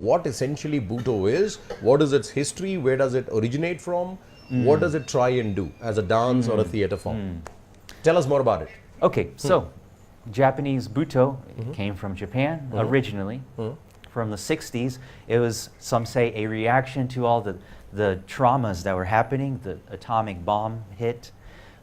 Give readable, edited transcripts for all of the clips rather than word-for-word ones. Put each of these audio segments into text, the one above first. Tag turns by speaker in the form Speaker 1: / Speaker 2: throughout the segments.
Speaker 1: what essentially Butoh is, what is its history, where does it originate from, what does it try and do as a dance or a theater form. Tell us more about it.
Speaker 2: Okay, so Japanese Butoh came from Japan originally. From the 60s, it was, some say, a reaction to all the traumas that were happening. The atomic bomb hit,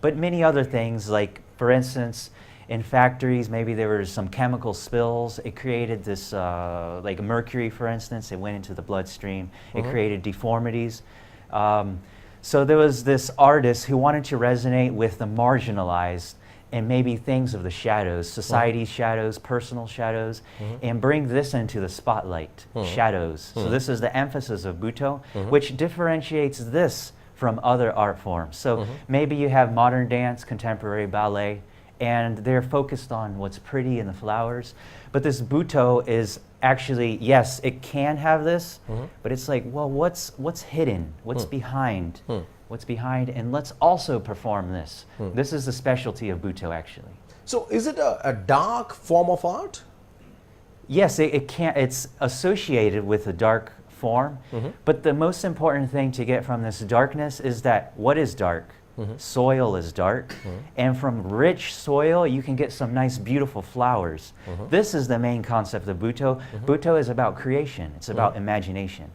Speaker 2: but many other things, like, for instance, in factories, maybe there were some chemical spills. It created this, like mercury, for instance, it went into the bloodstream. It created deformities. So there was this artist who wanted to resonate with the marginalized and maybe things of the shadows, society's shadows, personal shadows, and bring this into the spotlight, shadows. So this is the emphasis of Butoh, which differentiates this from other art forms. So maybe you have modern dance, contemporary ballet, and they're focused on what's pretty in the flowers. But this Butoh is actually, yes, it can have this, but it's like, well, what's hidden? What's behind? What's behind? And let's also perform this. This is the specialty of Butoh, actually.
Speaker 1: So is it a dark form of art?
Speaker 2: Yes, it's associated with a dark form, but the most important thing to get from this darkness is that what is dark? Soil is dark, and from rich soil you can get some nice beautiful flowers. This is the main concept of Butoh. Butoh is about creation, it's about imagination.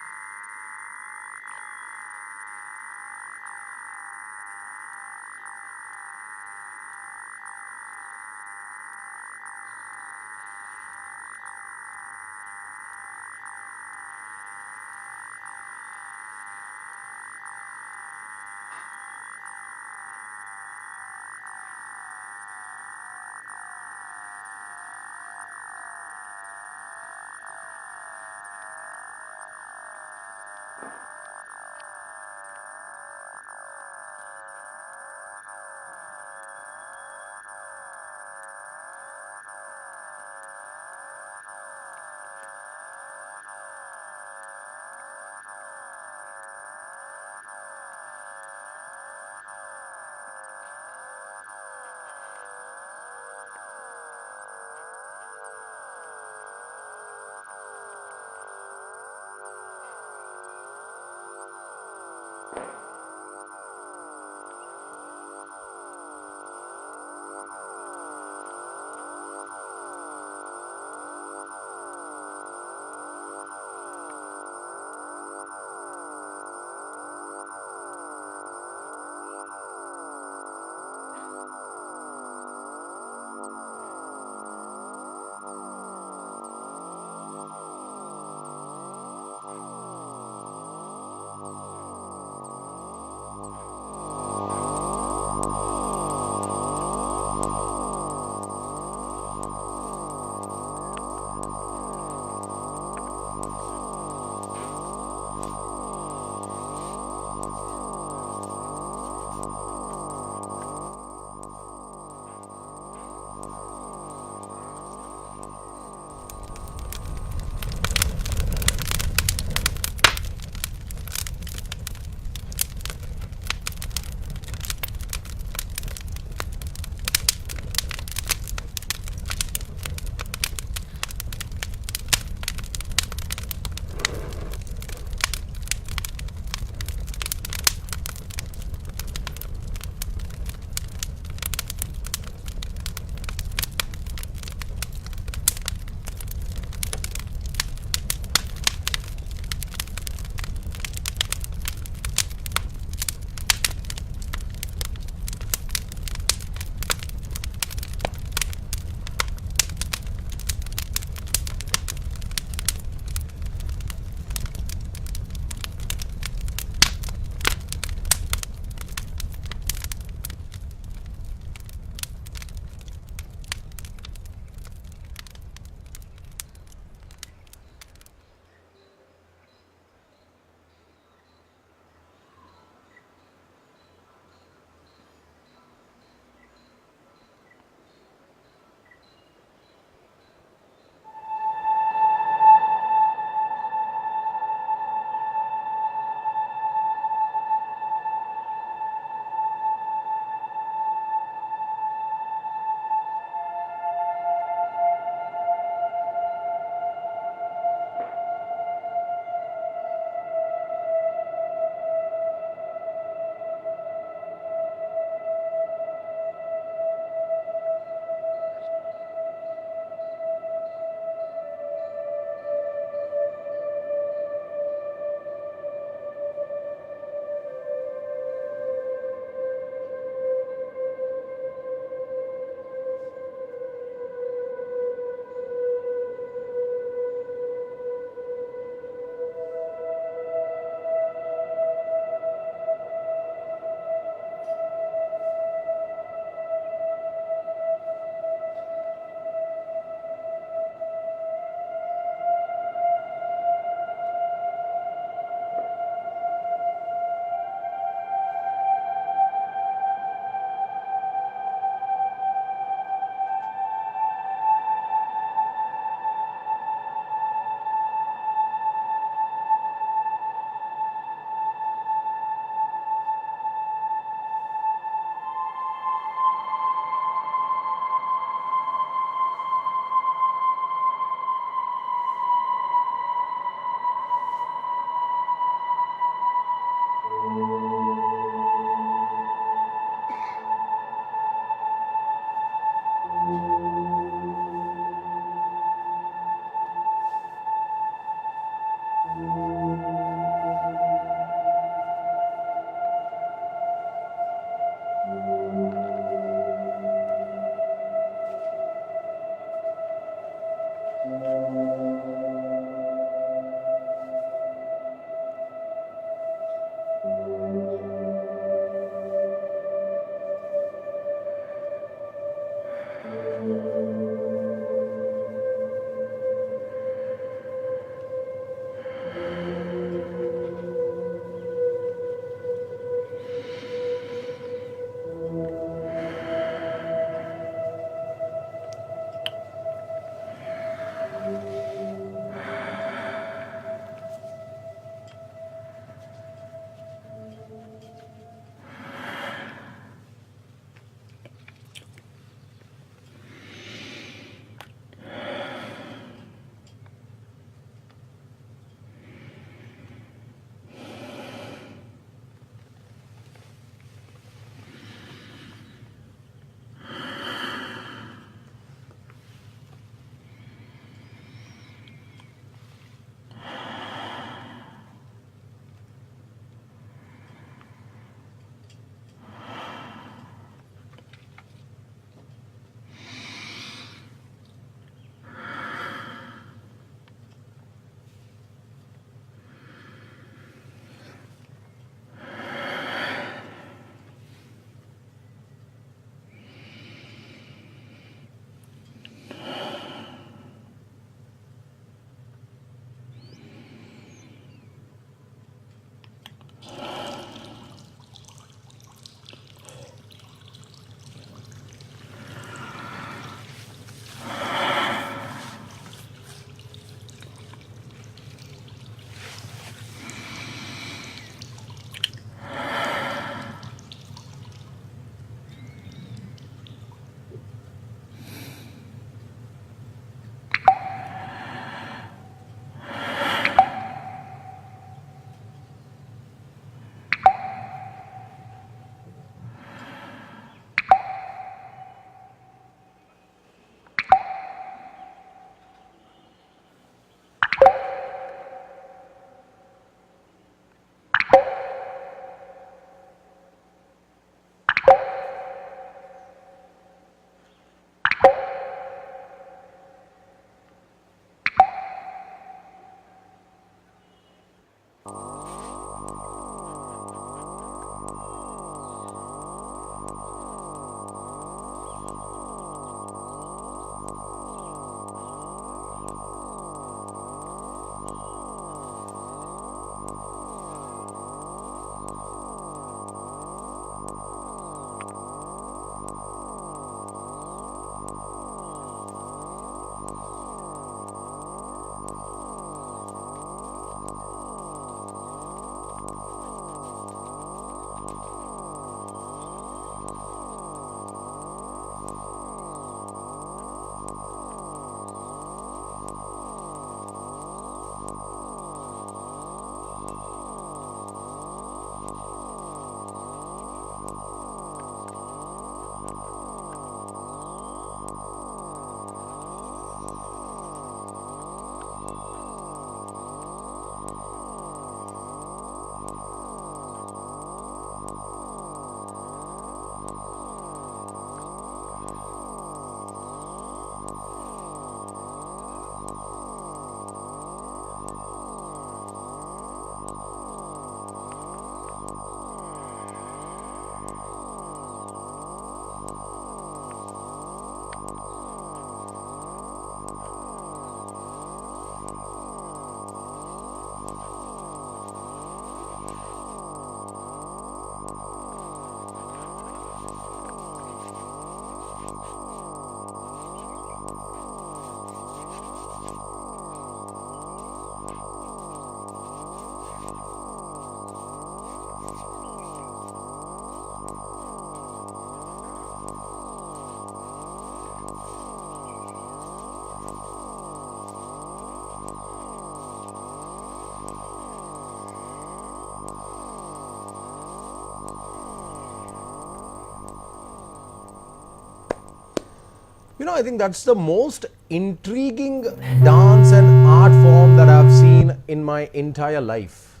Speaker 1: You know, I think that's the most intriguing dance and art form that I've seen in my entire life.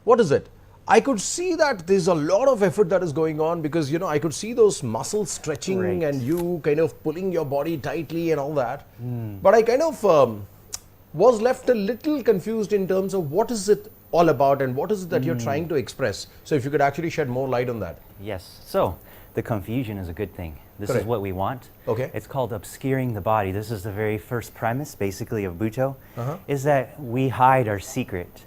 Speaker 1: What is it? I could see that there's a lot of effort that is going on because, you know, I could see those muscles stretching
Speaker 2: Right.
Speaker 1: and you kind of pulling your body tightly and all that. But I kind of was left a little confused in terms of what is it all about and what is it that you're trying to express. So if you could actually shed more light on that.
Speaker 2: Yes. So the confusion is a good thing This is what we want.
Speaker 1: Okay.
Speaker 2: It's called obscuring the body. This is the very first premise, basically, of Butoh, is that we hide our secret.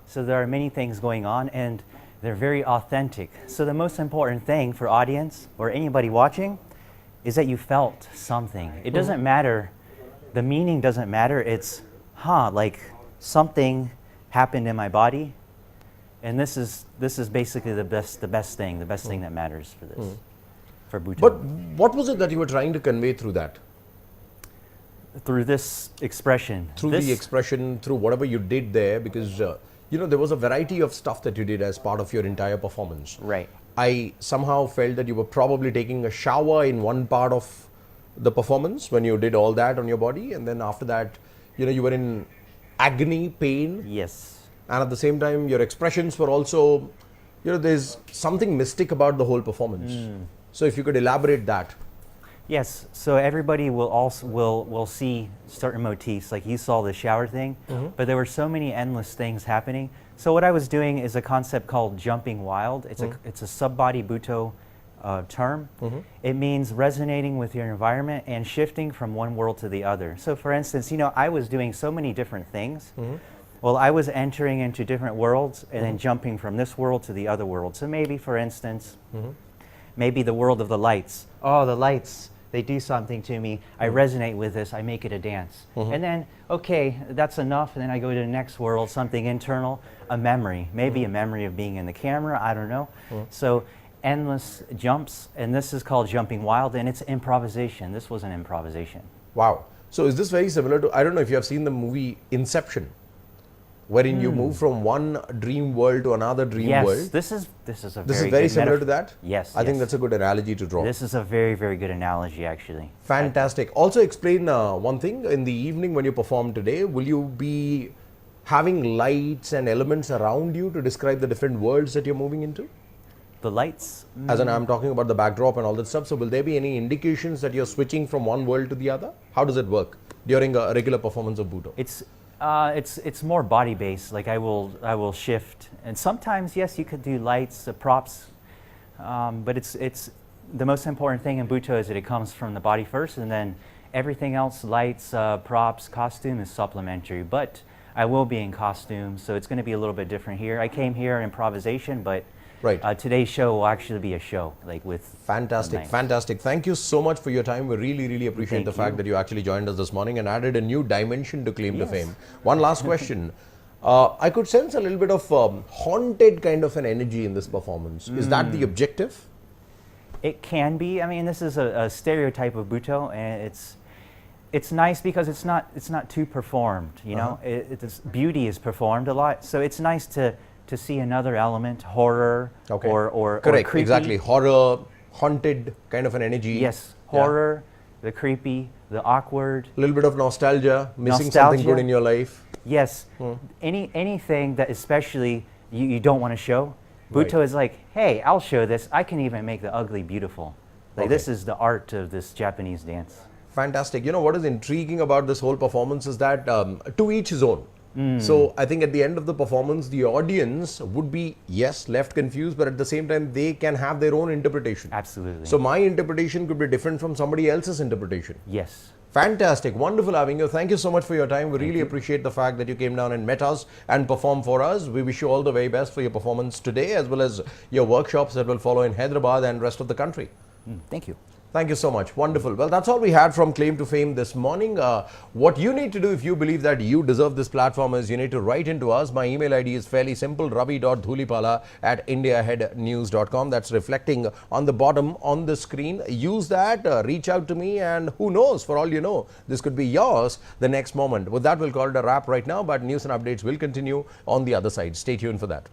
Speaker 2: So there are many things going on, and they're very authentic. So the most important thing for audience or anybody watching is that you felt something. It doesn't matter. The meaning doesn't matter. It's, like something happened in my body, and this is basically the best thing that matters for this, for Butoh.
Speaker 1: But what was it that you were trying to convey through that?
Speaker 2: Through this expression.
Speaker 1: Through the expression, through whatever you did there, because there was a variety of stuff that you did as part of your entire performance.
Speaker 2: Right.
Speaker 1: I somehow felt that you were probably taking a shower in one part of the performance when you did all that on your body, and then after that, you were in agony, pain.
Speaker 2: Yes.
Speaker 1: And at the same time, your expressions were also, there's something mystic about the whole performance. So if you could elaborate that.
Speaker 2: Yes, so everybody will see certain motifs, like you saw the shower thing, but there were so many endless things happening. So what I was doing is a concept called jumping wild. It's a Subbody Butoh term. It means resonating with your environment and shifting from one world to the other. So for instance, I was doing so many different things. Well, I was entering into different worlds and then jumping from this world to the other world. So maybe, for instance, maybe the world of the lights. Oh, the lights. They do something to me. I resonate with this. I make it a dance. And then, okay, that's enough. And then I go to the next world, something internal, a memory. Maybe a memory of being in the camera. I don't know. So endless jumps. And this is called jumping wild. And it's improvisation. This was an improvisation.
Speaker 1: Wow. So is this very similar to, I don't know if you have seen the movie Inception, wherein you move from one dream world to another dream world?
Speaker 2: Yes, this is
Speaker 1: This is very similar to that?
Speaker 2: Yes.
Speaker 1: I think that's a good analogy to draw.
Speaker 2: This is a very, very good analogy, actually.
Speaker 1: Fantastic. Also explain one thing. In the evening when you perform today, will you be having lights and elements around you to describe the different worlds that you're moving into?
Speaker 2: The lights?
Speaker 1: As in, I'm talking about the backdrop and all that stuff. So will there be any indications that you're switching from one world to the other? How does it work during a regular performance of Butoh?
Speaker 2: It's more body based. Like I will shift, and sometimes yes, you could do lights, props, but it's the most important thing in Butoh is that it comes from the body first, and then everything else, lights, props, costume is supplementary. But I will be in costume, so it's going to be a little bit different here. I came here in improvisation, but today's show will actually be a show, like with
Speaker 1: fantastic. Thank you so much for your time. We really appreciate the fact that you actually joined us this morning and added a new dimension to Claim to Fame. One last question. I could sense a little bit of haunted kind of an energy in this performance. Is that the objective?
Speaker 2: It can be. I mean, this is a stereotype of Butoh, and it's nice because it's not too performed. It's beauty is performed a lot, so it's nice to see another element, horror or
Speaker 1: correct,
Speaker 2: creepy.
Speaker 1: exactly, horror, haunted kind of an energy.
Speaker 2: Yes, horror, the creepy, the awkward.
Speaker 1: A little bit of nostalgia, missing something good in your life.
Speaker 2: Yes, anything that especially you don't want to show. Butoh is like, hey, I'll show this. I can even make the ugly beautiful. Like this is the art of this Japanese dance.
Speaker 1: Fantastic. What is intriguing about this whole performance is that to each his own. So I think at the end of the performance, the audience would be, yes, left confused, but at the same time, they can have their own interpretation.
Speaker 2: Absolutely.
Speaker 1: So my interpretation could be different from somebody else's interpretation.
Speaker 2: Yes.
Speaker 1: Fantastic. Wonderful having you. Thank you so much for your time. We really appreciate the fact that you came down and met us and performed for us. We wish you all the very best for your performance today, as well as your workshops that will follow in Hyderabad and rest of the country.
Speaker 2: Thank you.
Speaker 1: Thank you so much. Wonderful. Well, that's all we had from Claim to Fame this morning. What you need to do if you believe that you deserve this platform is you need to write into us. My email ID is fairly simple, ravi.dhulipala@indiaheadnews.com. That's reflecting on the bottom on the screen. Use that, reach out to me, and who knows, for all you know, this could be yours the next moment. With that, we'll call it a wrap right now, but news and updates will continue on the other side. Stay tuned for that.